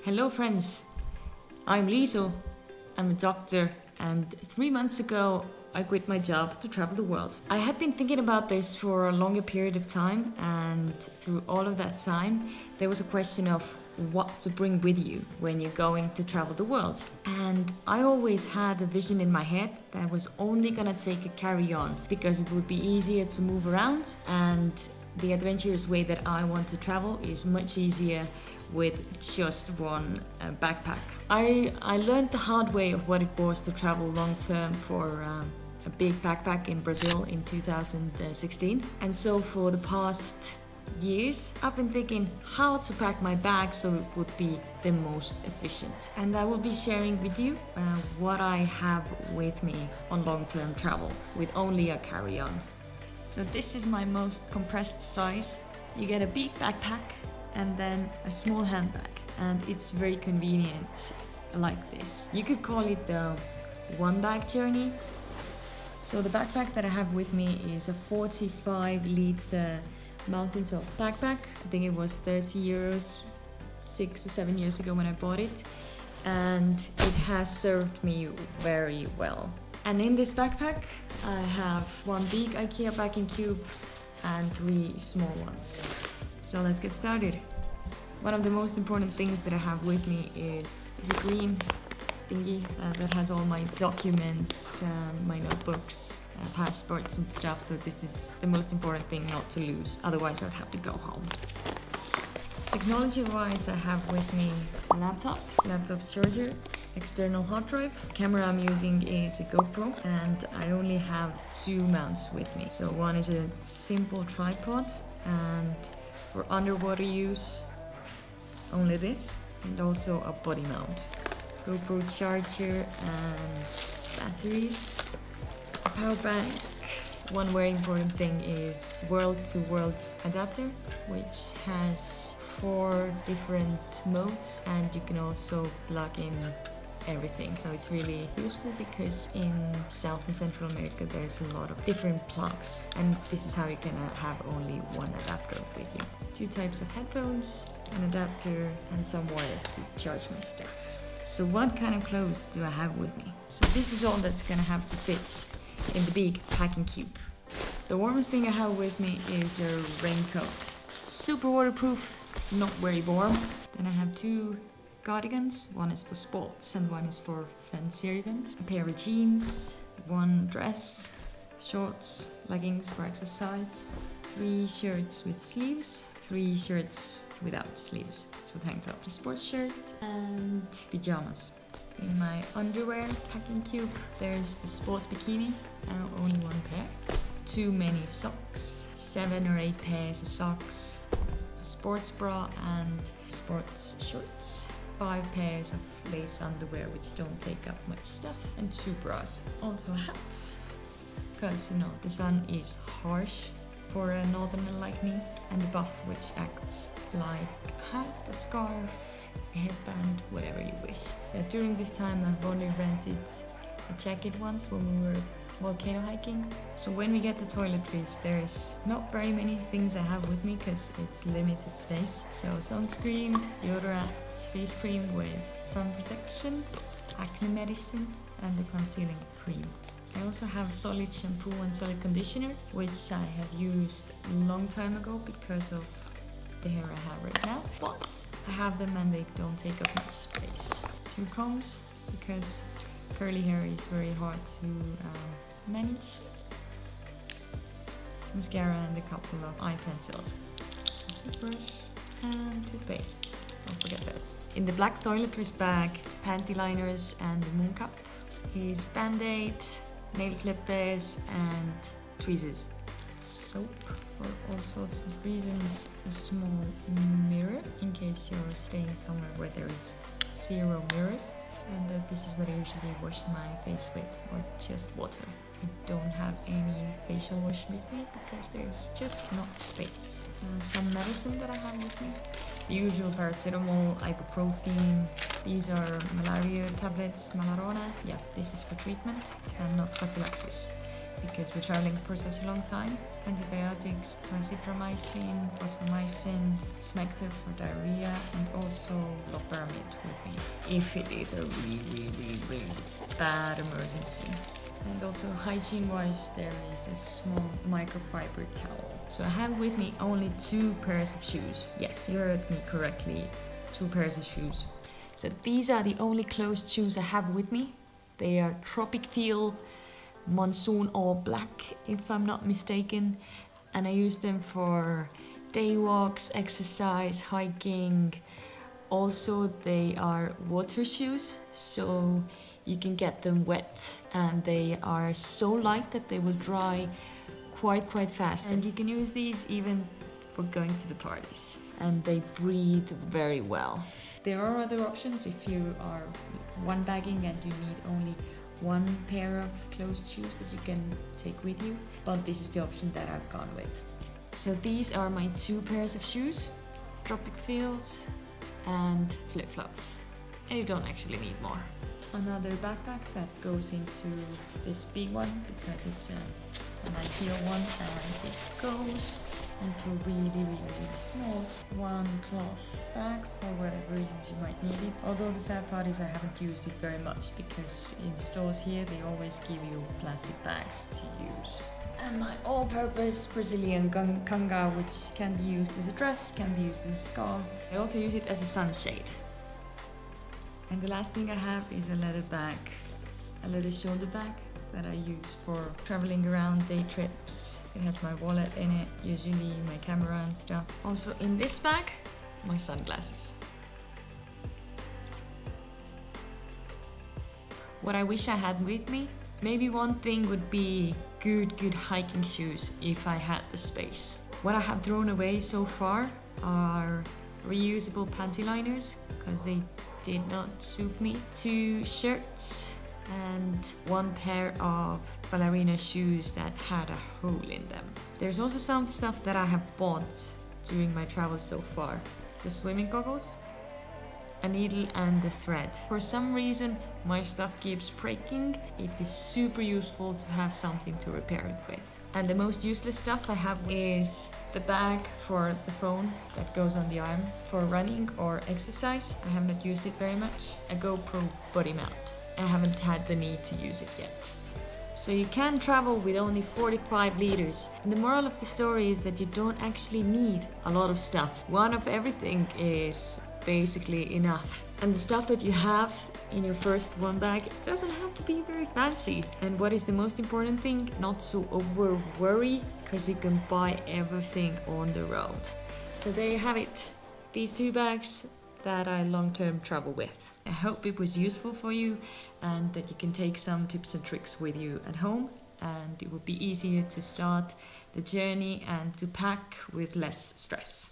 Hello friends, I'm Liisu. I'm a doctor and 3 months ago I quit my job to travel the world. I had been thinking about this for a longer period of time, and through all of that time there was a question of what to bring with you when you're going to travel the world. And I always had a vision in my head that I was only gonna take a carry-on because it would be easier to move around, and the adventurous way that I want to travel is much easier with just one backpack. I learned the hard way of what it was to travel long term for a big backpack in Brazil in 2016. And so for the past years I've been thinking how to pack my bag so it would be the most efficient. And I will be sharing with you what I have with me on long-term travel with only a carry-on. So this is my most compressed size. You get a big backpack and then a small handbag, and it's very convenient like this. You could call it the one bag journey. So the backpack that I have with me is a 45-liter Mountaintop backpack. I think it was 30 euros 6 or 7 years ago when I bought it, and it has served me very well. And in this backpack I have one big Ikea packing cube and 3 small ones. So let's get started. One of the most important things that I have with me is a green thingy that has all my documents, my notebooks, passports and stuff. So this is the most important thing not to lose, otherwise I'd have to go home. Technology-wise, I have with me a laptop's charger, external hard drive. The camera I'm using is a GoPro, and I only have 2 mounts with me. So one is a simple tripod, and for underwater use, only this, and also a body mount. GoPro charger and batteries, a power bank. One very important thing is world-to-world adapter, which has 4 different modes, and you can also plug in everything. So it's really useful because in South and Central America there's a lot of different plugs, and this is how you can have only one adapter with you. 2 types of headphones, an adapter, and some wires to charge my stuff. So what kind of clothes do I have with me? So this is all that's gonna have to fit in the big packing cube. The warmest thing I have with me is a raincoat. Super waterproof, not very warm. Then I have 2 cardigans. One is for sports and one is for fancier events. A pair of jeans, 1 dress, shorts, leggings for exercise, 3 shirts with sleeves, 3 shirts without sleeves. So tank top, a sports shirt, and pajamas. In my underwear packing cube there's the sports bikini, only 1 pair. Too many socks, 7 or 8 pairs of socks, a sports bra and sports shorts, 5 pairs of lace underwear which don't take up much stuff, and 2 bras. Also a hat, because you know the sun is harsh for a northerner like me, and a buff which acts like a hat, a scarf, a headband, whatever you wish. During this time I've only rented a jacket once when we were volcano hiking. So when we get to Toiletries, there's not very many things I have with me because it's limited space. So sunscreen, deodorant, face cream with sun protection, acne medicine, and the concealing cream. I also have solid shampoo and solid conditioner, which I have used a long time ago because of the hair I have right now, but I have them and they don't take up much space. 2 combs, because curly hair is very hard to manage. Mascara and a couple of eye pencils. A toothbrush and toothpaste, don't forget those. In the black Toiletries bag, panty liners and the moon cup is band-aid, nail clippers and tweezers. Soap for all sorts of reasons, a small mirror in case you're staying somewhere where there is 0 mirrors, and this is what I usually wash my face with, or just water. I don't have any facial wash with me because there's just not space. Some medicine that I have with me, the usual paracetamol, ibuprofen. These are malaria tablets, Malarona. Yeah, this is for treatment and not prophylaxis. because we're traveling for such a long time. Antibiotics, azithromycin, fosfomycin, smecta for diarrhea, and also loperamide with me if it is a really bad emergency. And also hygiene-wise, there is a small microfiber towel. So I have with me only 2 pairs of shoes. Yes, you heard me correctly, 2 pairs of shoes. So these are the only closed shoes I have with me. They are Tropic Feel Monsoon All Black, if I'm not mistaken. And I use them for day walks, exercise, hiking. Also, they are water shoes, so you can get them wet, and they are so light that they will dry quite fast. And you can use these even for going to the parties. And they breathe very well. There are other options if you are one bagging and you need only 1 pair of closed shoes that you can take with you, but this is the option that I've gone with. So these are my 2 pairs of shoes, Tropic Feels and flip-flops. And you don't actually need more. Another backpack that goes into this big one because it's an Ikea one, and it goes into really small 1 cloth bag for whatever reasons you might need it. Although the sad part is I haven't used it very much because in stores here they always give you plastic bags to use. And my all-purpose Brazilian kanga, which can be used as a dress, can be used as a scarf. I also use it as a sunshade. And the last thing I have is a leather bag, a leather shoulder bag that I use for traveling around day trips. It has my wallet in it, usually my camera and stuff. Also in this bag, my sunglasses. What I wish I had with me, maybe one thing would be good hiking shoes if I had the space. What I have thrown away so far are reusable panty liners because they did not suit me, 2 shirts and 1 pair of ballerina shoes that had a hole in them. There's also some stuff that I have bought during my travels so far. The swimming goggles, a needle and a thread. For some reason my stuff keeps breaking. It is super useful to have something to repair it with. And the most useless stuff I have is the bag for the phone that goes on the arm for running or exercise. I have not used it very much. A GoPro body mount. I haven't had the need to use it yet. So you can travel with only 45 liters. And the moral of the story is that you don't actually need a lot of stuff. One of everything is basically enough. And the stuff that you have in your first one bag doesn't have to be very fancy. And what is the most important thing? Not to over worry, because you can buy everything on the road. So there you have it. These 2 bags that I long-term travel with. I hope it was useful for you and that you can take some tips and tricks with you at home, and it will be easier to start the journey and to pack with less stress.